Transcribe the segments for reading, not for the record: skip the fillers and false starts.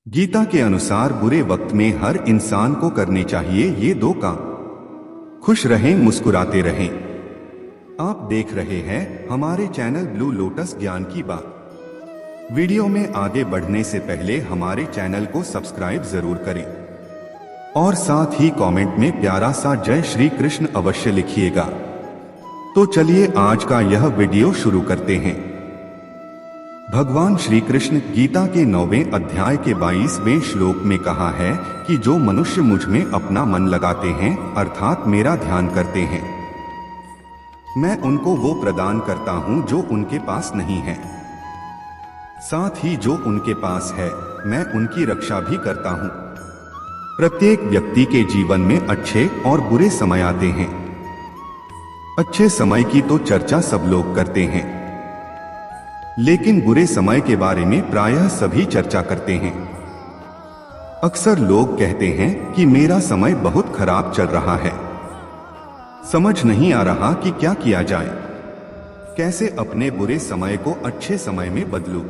गीता के अनुसार बुरे वक्त में हर इंसान को करने चाहिए ये दो काम। खुश रहें, मुस्कुराते रहें। आप देख रहे हैं हमारे चैनल ब्लू लोटस ज्ञान की बात। वीडियो में आगे बढ़ने से पहले हमारे चैनल को सब्सक्राइब जरूर करें और साथ ही कमेंट में प्यारा सा जय श्री कृष्ण अवश्य लिखिएगा। तो चलिए आज का यह वीडियो शुरू करते हैं। भगवान श्री कृष्ण गीता के 9वें अध्याय के 22वें श्लोक में कहा है कि जो मनुष्य मुझ में अपना मन लगाते हैं अर्थात मेरा ध्यान करते हैं, मैं उनको वो प्रदान करता हूं जो उनके पास नहीं है। साथ ही जो उनके पास है मैं उनकी रक्षा भी करता हूं। प्रत्येक व्यक्ति के जीवन में अच्छे और बुरे समय आते हैं। अच्छे समय की तो चर्चा सब लोग करते हैं, लेकिन बुरे समय के बारे में प्रायः सभी चर्चा करते हैं। अक्सर लोग कहते हैं कि मेरा समय बहुत खराब चल रहा है, समझ नहीं आ रहा कि क्या किया जाए, कैसे अपने बुरे समय को अच्छे समय में बदलूं।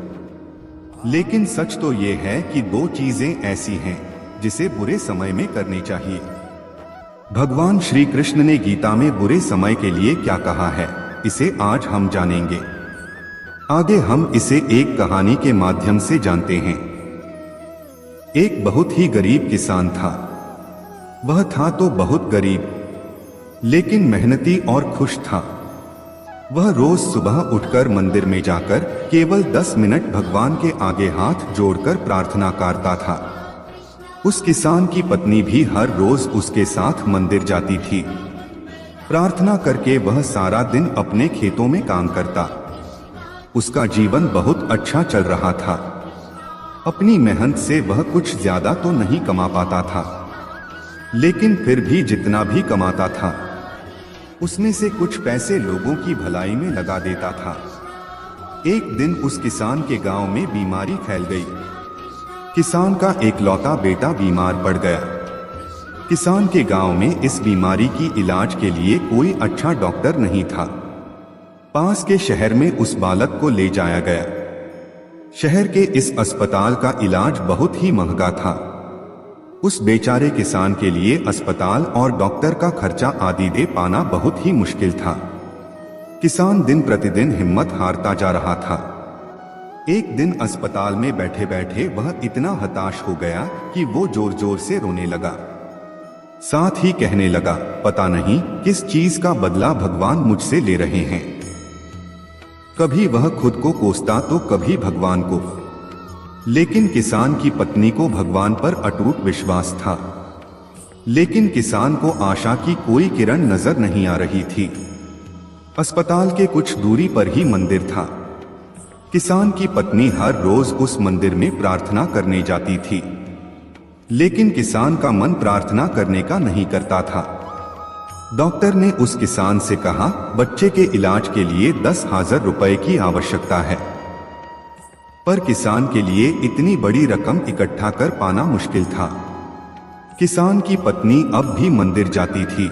लेकिन सच तो ये है कि दो चीजें ऐसी हैं जिसे बुरे समय में करनी चाहिए। भगवान श्री कृष्ण ने गीता में बुरे समय के लिए क्या कहा है, इसे आज हम जानेंगे। आगे हम इसे एक कहानी के माध्यम से जानते हैं। एक बहुत ही गरीब किसान था। वह था तो बहुत गरीब, लेकिन मेहनती और खुश था। वह रोज सुबह उठकर मंदिर में जाकर केवल 10 मिनट भगवान के आगे हाथ जोड़कर प्रार्थना करता था। उस किसान की पत्नी भी हर रोज उसके साथ मंदिर जाती थी। प्रार्थना करके वह सारा दिन अपने खेतों में काम करता। उसका जीवन बहुत अच्छा चल रहा था। अपनी मेहनत से वह कुछ ज्यादा तो नहीं कमा पाता था, लेकिन फिर भी जितना भी कमाता था उसमें से कुछ पैसे लोगों की भलाई में लगा देता था। एक दिन उस किसान के गांव में बीमारी फैल गई। किसान का एकलौता बेटा बीमार पड़ गया। किसान के गांव में इस बीमारी की इलाज के लिए कोई अच्छा डॉक्टर नहीं था। पास के शहर में उस बालक को ले जाया गया। शहर के इस अस्पताल का इलाज बहुत ही महंगा था। उस बेचारे किसान के लिए अस्पताल और डॉक्टर का खर्चा आदि दे पाना बहुत ही मुश्किल था। किसान दिन प्रतिदिन हिम्मत हारता जा रहा था। एक दिन अस्पताल में बैठे बैठे वह इतना हताश हो गया कि वो जोर जोर से रोने लगा। साथ ही कहने लगा, पता नहीं किस चीज का बदला भगवान मुझसे ले रहे हैं। कभी वह खुद को कोसता तो कभी भगवान को, लेकिन किसान की पत्नी को भगवान पर अटूट विश्वास था। लेकिन किसान को आशा की कोई किरण नजर नहीं आ रही थी। अस्पताल के कुछ दूरी पर ही मंदिर था। किसान की पत्नी हर रोज उस मंदिर में प्रार्थना करने जाती थी, लेकिन किसान का मन प्रार्थना करने का नहीं करता था। डॉक्टर ने उस किसान से कहा, बच्चे के इलाज के लिए 10,000 रुपए की आवश्यकता है। पर किसान के लिए इतनी बड़ी रकम इकट्ठा कर पाना मुश्किल था। किसान की पत्नी अब भी मंदिर जाती थी।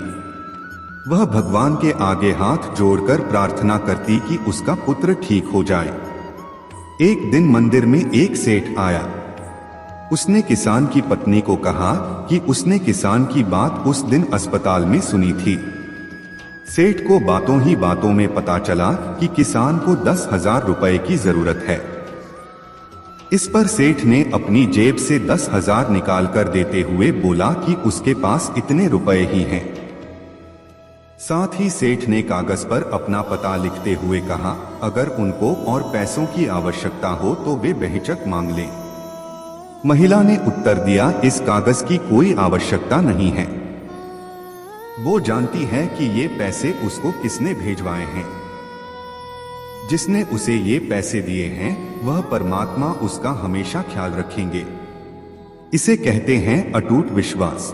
वह भगवान के आगे हाथ जोड़कर प्रार्थना करती कि उसका पुत्र ठीक हो जाए। एक दिन मंदिर में एक सेठ आया। उसने किसान की पत्नी को कहा कि उसने किसान की बात उस दिन अस्पताल में सुनी थी। सेठ को बातों ही बातों में पता चला कि किसान को 10,000 रुपए की जरूरत है। इस पर सेठ ने अपनी जेब से 10,000 निकाल कर देते हुए बोला कि उसके पास इतने रुपए ही हैं। साथ ही सेठ ने कागज पर अपना पता लिखते हुए कहा, अगर उनको और पैसों की आवश्यकता हो तो वे बेहिचक मांग लें। महिला ने उत्तर दिया, इस कागज की कोई आवश्यकता नहीं है। वो जानती है कि ये पैसे उसको किसने भेजवाए हैं। जिसने उसे ये पैसे दिए हैं वह परमात्मा उसका हमेशा ख्याल रखेंगे। इसे कहते हैं अटूट विश्वास।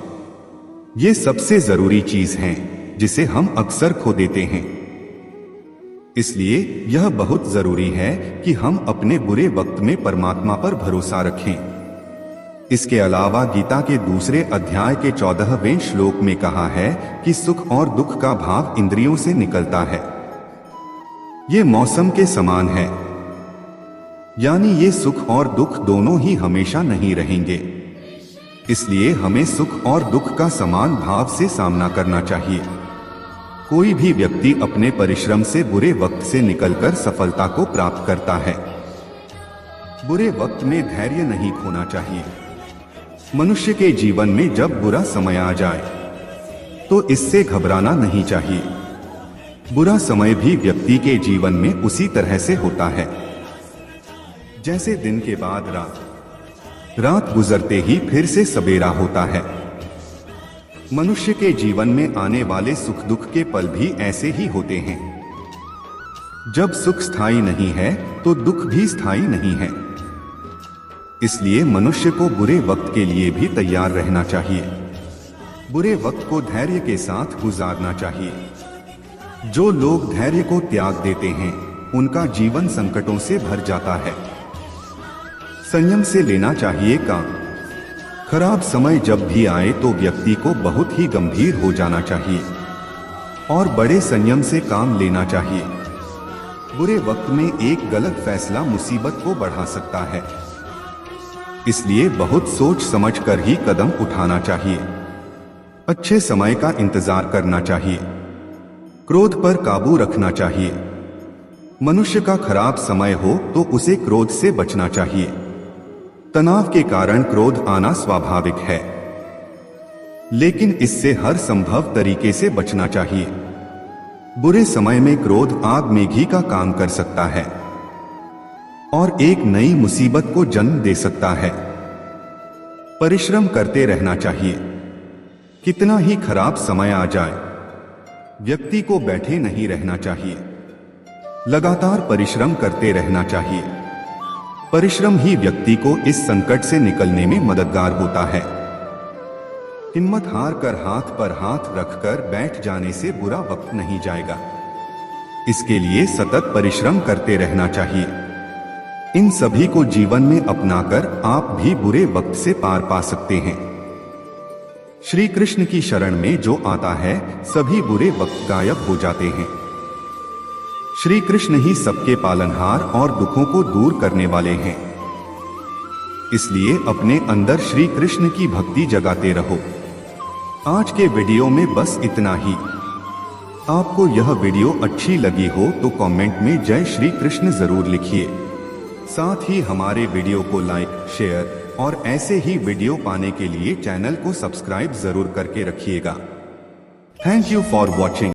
ये सबसे जरूरी चीज है जिसे हम अक्सर खो देते हैं। इसलिए यह बहुत जरूरी है कि हम अपने बुरे वक्त में परमात्मा पर भरोसा रखें। इसके अलावा गीता के दूसरे अध्याय के 14वें श्लोक में कहा है कि सुख और दुख का भाव इंद्रियों से निकलता है। ये मौसम के समान है। यानी ये सुख और दुख दोनों ही हमेशा नहीं रहेंगे। इसलिए हमें सुख और दुख का समान भाव से सामना करना चाहिए। कोई भी व्यक्ति अपने परिश्रम से बुरे वक्त से निकलकर सफलता को प्राप्त करता है। बुरे वक्त में धैर्य नहीं खोना चाहिए। मनुष्य के जीवन में जब बुरा समय आ जाए तो इससे घबराना नहीं चाहिए। बुरा समय भी व्यक्ति के जीवन में उसी तरह से होता है जैसे दिन के बाद रात, रात गुजरते ही फिर से सवेरा होता है। मनुष्य के जीवन में आने वाले सुख दुख के पल भी ऐसे ही होते हैं। जब सुख स्थायी नहीं है तो दुख भी स्थायी नहीं है। इसलिए मनुष्य को बुरे वक्त के लिए भी तैयार रहना चाहिए। बुरे वक्त को धैर्य के साथ गुजारना चाहिए। जो लोग धैर्य को त्याग देते हैं उनका जीवन संकटों से भर जाता है। संयम से लेना चाहिए काम। खराब समय जब भी आए तो व्यक्ति को बहुत ही गंभीर हो जाना चाहिए और बड़े संयम से काम लेना चाहिए। बुरे वक्त में एक गलत फैसला मुसीबत को बढ़ा सकता है। इसलिए बहुत सोच समझकर ही कदम उठाना चाहिए। अच्छे समय का इंतजार करना चाहिए। क्रोध पर काबू रखना चाहिए। मनुष्य का खराब समय हो तो उसे क्रोध से बचना चाहिए। तनाव के कारण क्रोध आना स्वाभाविक है, लेकिन इससे हर संभव तरीके से बचना चाहिए। बुरे समय में क्रोध आग में घी का काम कर सकता है और एक नई मुसीबत को जन्म दे सकता है। परिश्रम करते रहना चाहिए। कितना ही खराब समय आ जाए, व्यक्ति को बैठे नहीं रहना चाहिए। लगातार परिश्रम करते रहना चाहिए। परिश्रम ही व्यक्ति को इस संकट से निकलने में मददगार होता है। हिम्मत हार कर हाथ पर हाथ रखकर बैठ जाने से बुरा वक्त नहीं जाएगा। इसके लिए सतत परिश्रम करते रहना चाहिए। इन सभी को जीवन में अपनाकर आप भी बुरे वक्त से पार पा सकते हैं। श्री कृष्ण की शरण में जो आता है सभी बुरे वक्त गायब हो जाते हैं। श्री कृष्ण ही सबके पालनहार और दुखों को दूर करने वाले हैं। इसलिए अपने अंदर श्री कृष्ण की भक्ति जगाते रहो। आज के वीडियो में बस इतना ही। आपको यह वीडियो अच्छी लगी हो तो कमेंट में जय श्री कृष्ण जरूर लिखिए। साथ ही हमारे वीडियो को लाइक, शेयर और ऐसे ही वीडियो पाने के लिए चैनल को सब्सक्राइब जरूर करके रखिएगा। Thank you for watching.